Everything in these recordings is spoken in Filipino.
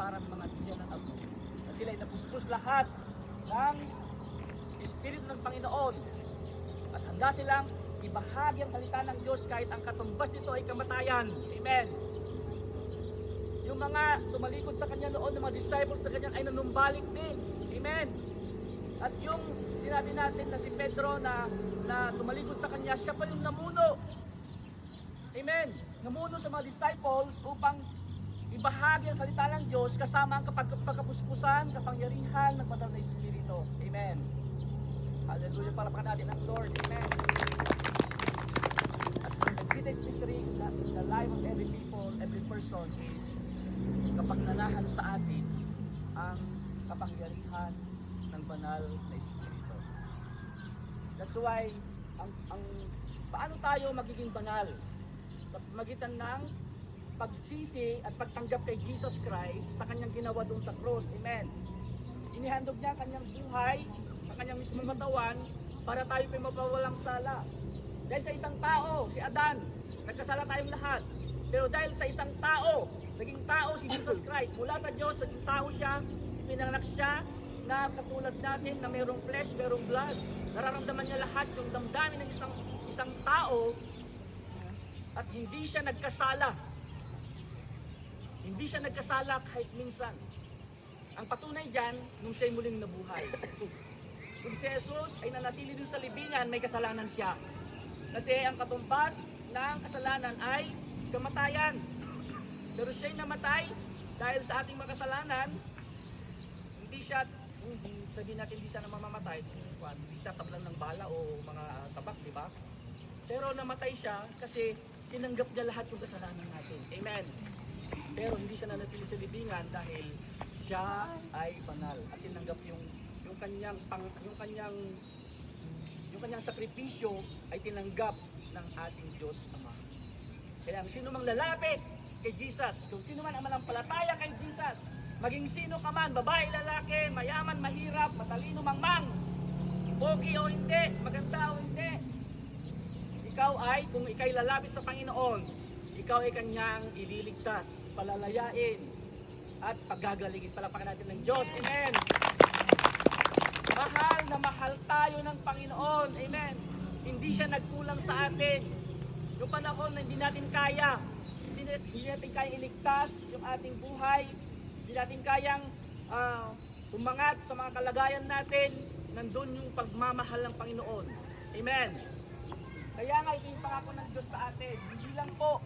parang mga tiyan ng apo. At sila ay napuspos lahat ng Espiritu ng Panginoon. At handa silang ibahagi ang salita ng Diyos kahit ang katumbas nito ay kamatayan. Amen. Yung mga tumalikod sa kanya noon, ng mga disciples na kanya ay nanumbalik din. Amen. At yung sinabi natin na si Pedro na tumalikod sa kanya, siya pa yung namuno. Amen. Namuno sa mga disciples upang ibahagi ang salita ng Diyos kasama ang pagkapuspusan, kapangyarihan ng Banal na Espiritu. Amen. Hallelujah. Palakpakan natin ang Lord. Amen. At the greatest mystery in the life of every people, every person is kapagnanahan sa atin ang kapangyarihan ng Banal na Espiritu. That's why paano tayo magiging banal? Sa magitan ng pagsisi at pagtanggap kay Jesus Christ sa kanyang ginawa doon sa cross. Amen. Inihandog niya kanyang buhay, ang kanyang mismong katawan para tayo pa mapawalang sala. Dahil sa isang tao, si Adan, nagkasala tayong lahat. Pero dahil sa isang tao, naging tao si Jesus Christ. Mula sa Diyos, naging tao siya, pinanganak siya na katulad natin na mayroong flesh, mayroong blood. Nararamdaman niya lahat yung damdamin ng isang tao at hindi siya nagkasala. Hindi siya nagkasala kahit minsan. Ang patunay dyan, nung siya'y muling nabuhay. Kung si Jesus ay nanatili dun sa libingan, may kasalanan siya. Kasi ang katumbas ng kasalanan ay kamatayan. Pero siya'y namatay dahil sa ating mga kasalanan, hindi siya, sabihin natin hindi siya na mamamatay, hindi tatablan ng bala o mga tabak, di ba? Pero namatay siya kasi tinanggap niya lahat yung kasalanan natin. Amen. Pero hindi siya nanatili sa libingan dahil siya ay banal at tinanggap yung kanyang sakripisyo ay tinanggap ng ating Diyos Ama. Kaya sino mang lalapit kay Jesus, kung sino man ang manampalataya kay Jesus, maging sino ka man, babae, lalaki, mayaman, mahirap, matalino, mangmang, pogi o hindi, maganda o hindi, ikaw ay, kung ikay lalapit sa Panginoon, ikaw ay kanyang ililigtas, palalayain, at paggagalingin. Palakpakan natin ng Diyos. Amen. Mahal na mahal tayo ng Panginoon. Amen. Hindi siya nagkulang sa atin. Yung panahon na hindi natin kaya, hindi natin kayang iligtas yung ating buhay, hindi natin kayang umangat sa mga kalagayan natin, nandun yung pagmamahal ng Panginoon. Amen. Kaya nga ito yung pangako ng Diyos sa atin. Hindi lang po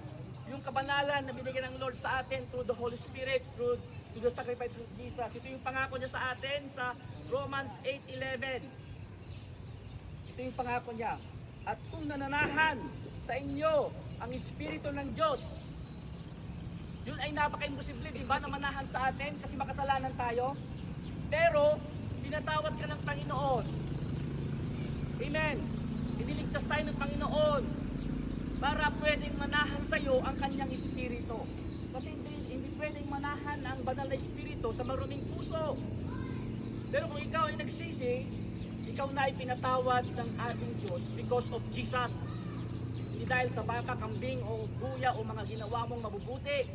yung kabanalan na binigyan ng Lord sa atin through the Holy Spirit, through the sacrifice of Jesus. Ito yung pangako niya sa atin sa Romans 8:11. Ito yung pangako niya. At kung nananahan sa inyo ang Espiritu ng Diyos, yun ay napaka-imposible, di ba, na manahan sa atin kasi makasalanan tayo. Pero, pinatawad ka ng Panginoon. Amen. Iniligtas tayo ng Panginoon para pwedeng manahan sa iyo ang kanyang Espiritu. Kasi hindi pwedeng manahan ang banal na Espiritu sa maruming puso. Pero kung ikaw ay nagsisi, ikaw na ay pinatawad ng ating Diyos because of Jesus. Hindi dahil sa baka, kambing o buya o mga ginawa mong mabubuti,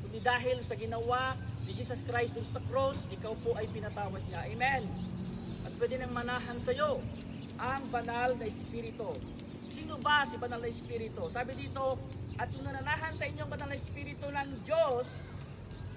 kundi dahil sa ginawa ni Jesus Christ sa cross, ikaw po ay pinatawad niya. Amen. At pwede nang manahan sa iyo ang banal na Espiritu. Sino ba si banal na Espiritu? Sabi dito, at yung nananahan sa inyong banal na Espiritu ng Diyos